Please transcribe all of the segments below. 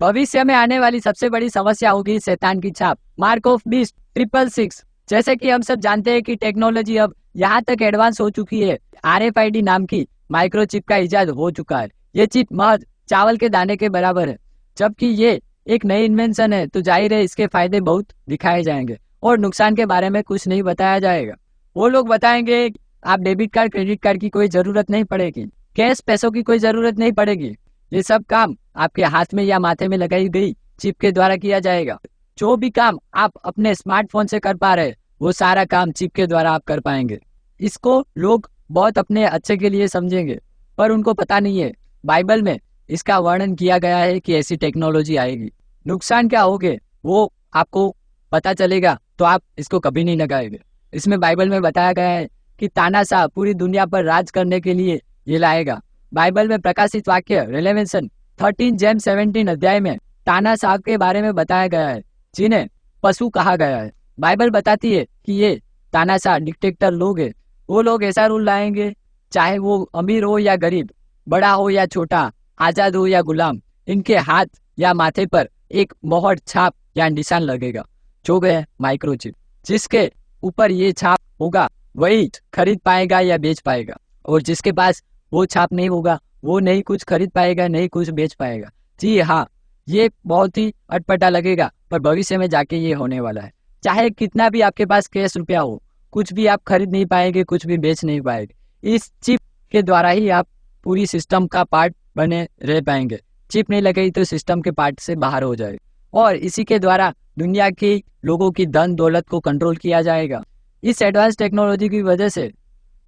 भविष्य में आने वाली सबसे बड़ी समस्या होगी शैतान की छाप, मार्क ऑफ बीस्ट 666। जैसे कि हम सब जानते हैं कि टेक्नोलॉजी अब यहाँ तक एडवांस हो चुकी है, RFID नाम की माइक्रोचिप का इजाद हो चुका है। ये चिप महज चावल के दाने के बराबर है। जबकि ये एक नई इन्वेंशन है, तो जाहिर है इसके फायदे बहुत दिखाए जाएंगे और नुकसान के बारे में कुछ नहीं बताया जाएगा। वो लोग बताएंगे आप डेबिट कार्ड क्रेडिट कार्ड की कोई जरूरत नहीं पड़ेगी, कैश पैसों की कोई जरूरत नहीं पड़ेगी। ये सब काम आपके हाथ में या माथे में लगाई गई चिप के द्वारा किया जाएगा। जो भी काम आप अपने स्मार्टफोन से कर पा रहे, वो सारा काम चिप के द्वारा आप कर पाएंगे। इसको लोग बहुत अपने अच्छे के लिए समझेंगे, पर उनको पता नहीं है बाइबल में इसका वर्णन किया गया है कि ऐसी टेक्नोलॉजी आएगी। नुकसान क्या होंगे वो आपको पता चलेगा तो आप इसको कभी नहीं लगाएंगे। इसमें बाइबल में बताया गया है कि तानाशाह पूरी दुनिया पर राज करने के लिए ये लाएगा। बाइबल में प्रकाशित वाक्य रेलेवेंशन 13 जेम्स 17 अध्याय में तानाशाह के बारे में बताया गया है, जिन्हें पशु कहा गया है। बाइबल बताती है कि ये तानाशाह डिक्टेटर लोग हैं। वो लोग ऐसा रूल लाएंगे, चाहे वो अमीर हो या गरीब, बड़ा हो या छोटा, आजाद हो या गुलाम, इनके हाथ या माथे पर एक मोहर छाप या निशान लगेगा, जो है माइक्रोचिप। जिसके ऊपर ये छाप होगा वही खरीद पाएगा या बेच पाएगा, और जिसके पास वो छाप नहीं होगा वो नहीं कुछ खरीद पाएगा, नहीं कुछ बेच पाएगा। जी हाँ, ये बहुत ही अटपटा लगेगा, पर भविष्य में जाके ये होने वाला है। चाहे कितना भी आपके पास कैश रुपया हो, कुछ भी आप खरीद नहीं पाएंगे, कुछ भी बेच नहीं पाएंगे। इस चिप के द्वारा ही आप पूरी सिस्टम का पार्ट बने रह पाएंगे। चिप नहीं लगेगी तो सिस्टम के पार्ट से बाहर हो जाएगा, और इसी के द्वारा दुनिया के लोगों की धन दौलत को कंट्रोल किया जाएगा। इस एडवांस टेक्नोलॉजी की वजह से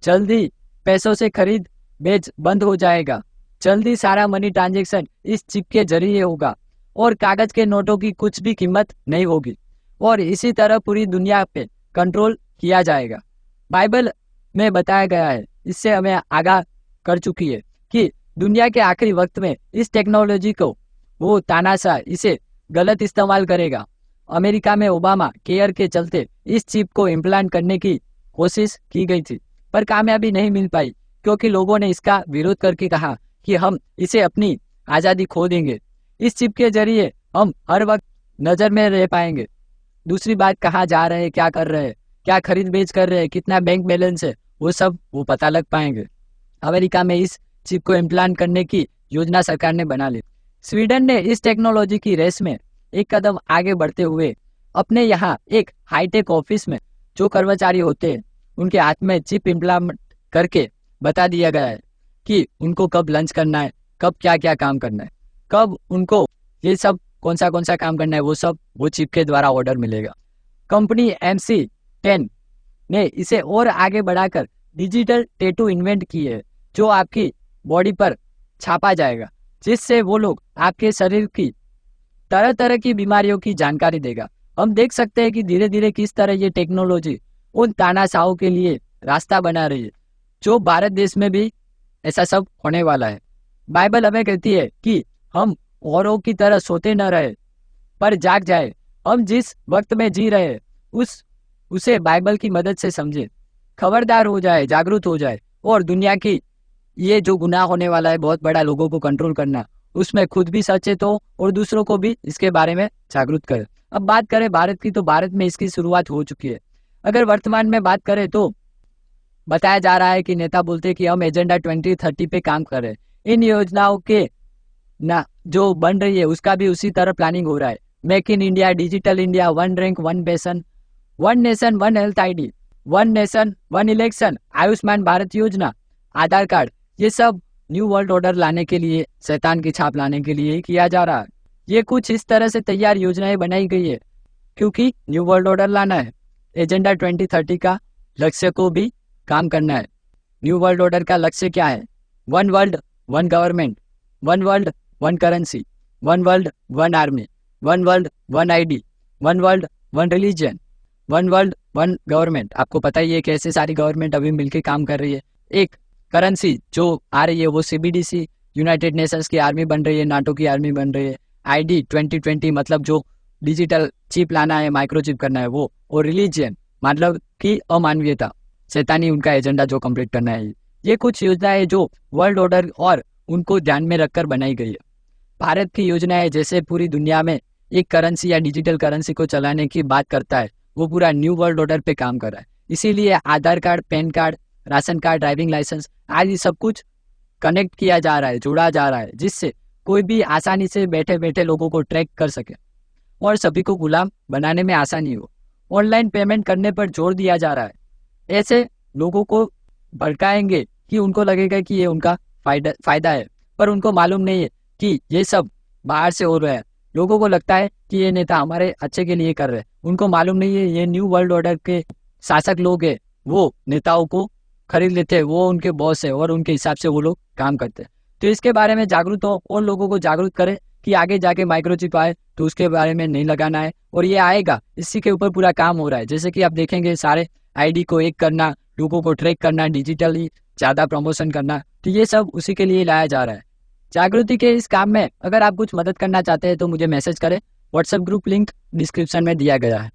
जल्दी पैसों से खरीद बेच बंद हो जाएगा। जल्दी सारा मनी ट्रांजैक्शन इस चिप के जरिए होगा, और कागज के नोटों की कुछ भी कीमत नहीं होगी, और इसी तरह पूरी दुनिया पे कंट्रोल किया जाएगा। बाइबल में बताया गया है, इससे हमें आगाह कर चुकी है कि दुनिया के आखिरी वक्त में इस टेक्नोलॉजी को वो तानाशाह इसे गलत इस्तेमाल करेगा। अमेरिका में ओबामा केयर के चलते इस चिप को इम्प्लांट करने की कोशिश की गई थी, पर कामयाबी नहीं मिल पाई, क्योंकि लोगों ने इसका विरोध करके कहा कि हम इसे अपनी आज़ादी खो देंगे। इस चिप के जरिए हम हर वक्त नज़र में रह पाएंगे। दूसरी बात, कहाँ जा रहे हैं, क्या कर रहे हैं, क्या खरीद बेच कर रहे हैं, कितना बैंक बैलेंस है, वो सब वो पता लग पाएंगे। अमेरिका में इस चिप को इम्प्लांट करने की योजना सरकार ने बना ली। स्वीडन ने इस टेक्नोलॉजी की रेस में एक कदम आगे बढ़ते हुए अपने यहाँ एक हाईटेक ऑफिस में जो कर्मचारी होते हैं उनके हाथ में चिप इम्प्लांट करके बता दिया गया है कि उनको कब लंच करना है, कब क्या क्या काम करना है, कब उनको ये सब कौन सा काम करना है, वो सब वो चिप के द्वारा ऑर्डर मिलेगा। कंपनी MC10 ने इसे और आगे बढ़ाकर डिजिटल टैटू इन्वेंट की है, जो आपकी बॉडी पर छापा जाएगा, जिससे वो लोग आपके शरीर की तरह तरह की बीमारियों की जानकारी देगा। हम देख सकते हैं कि धीरे धीरे किस तरह ये टेक्नोलॉजी उन तानाशाहों के लिए रास्ता बना रही है, जो भारत देश में भी ऐसा सब होने वाला है। बाइबल हमें कहती है कि हम औरों की तरह सोते न रहे, पर जाग जाए। हम जिस वक्त में जी रहे उसे बाइबल की मदद से समझे, खबरदार हो जाए, जागरूक हो जाए, और दुनिया की ये जो गुनाह होने वाला है बहुत बड़ा, लोगों को कंट्रोल करना, उसमें खुद भी सचेत हो और दूसरों को भी इसके बारे में जागरूक करे। अब बात करें भारत की, तो भारत में इसकी शुरुआत हो चुकी है। अगर वर्तमान में बात करें तो बताया जा रहा है कि नेता बोलते हैं कि हम एजेंडा 2030 पे काम कर रहे हैं। इन योजनाओं के ना जो बन रही है उसका भी उसी तरह प्लानिंग हो रहा है। Make in India, digital India, one rank one pension, one nation one health ID, one nation one election, Ayushman Bharat Yojana, Aadhaar card, ये सब न्यू वर्ल्ड ऑर्डर लाने के लिए, शैतान की छाप लाने के लिए किया जा रहा है। ये कुछ इस तरह से तैयार योजनाएं बनाई गई है क्योंकि न्यू वर्ल्ड ऑर्डर लाना है। एजेंडा 2030 का लक्ष्य को भी काम करना है। न्यू वर्ल्ड ऑर्डर का लक्ष्य क्या है? One world one government, one world one currency, one world one army, one world one ID, one world one religion, one world one government. आपको पता ही है कि ऐसे सारी गवर्नमेंट अभी मिलकर काम कर रही है। एक करेंसी जो आ रही है वो CBDC, यूनाइटेड नेशंस की आर्मी बन रही है, नाटो की आर्मी बन रही है। ID 2020 मतलब जो डिजिटल चिप लाना है, माइक्रोचिप करना है वो, और रिलीजियन मतलब कि अमानवीयता, शैतानी उनका एजेंडा जो कंप्लीट करना है। ये कुछ योजनाएं जो वर्ल्ड ऑर्डर और उनको ध्यान में रखकर बनाई गई है। भारत की योजना है जैसे पूरी दुनिया में एक करेंसी या डिजिटल करेंसी को चलाने की बात करता है, वो पूरा न्यू वर्ल्ड ऑर्डर पे काम कर रहा है। इसीलिए Aadhaar card, PAN card, ration card, driving licence आदि सब कुछ कनेक्ट किया जा रहा है, जोड़ा जा रहा है, जिससे कोई भी आसानी से बैठे बैठे लोगों को ट्रैक कर सके और सभी को गुलाम बनाने में आसानी हो। ऑनलाइन पेमेंट करने पर जोर दिया जा रहा है। ऐसे लोगों को भड़काएंगे कि उनको लगेगा कि ये उनका फायदा है, पर उनको मालूम नहीं है कि ये सब बाहर से हो रहा है। लोगों को लगता है कि ये नेता हमारे अच्छे के लिए कर रहे हैं, उनको मालूम नहीं है ये न्यू वर्ल्ड ऑर्डर के शासक लोग हैं, वो नेताओं को खरीद लेते हैं, वो उनके बॉस है और उनके हिसाब से वो लोग काम करते हैं। तो इसके बारे में जागरूक हो और लोगों को जागरूक करें कि आगे जाके माइक्रोचिप आए तो उसके बारे में नहीं लगाना है, और ये आएगा, इसी के ऊपर पूरा काम हो रहा है। जैसे कि आप देखेंगे सारे आईडी को एक करना, लोगों को ट्रैक करना, डिजिटली ज़्यादा प्रमोशन करना, तो ये सब उसी के लिए लाया जा रहा है। जागृति के इस काम में अगर आप कुछ मदद करना चाहते हैं तो मुझे मैसेज करें। व्हाट्सएप ग्रुप लिंक डिस्क्रिप्शन में दिया गया है।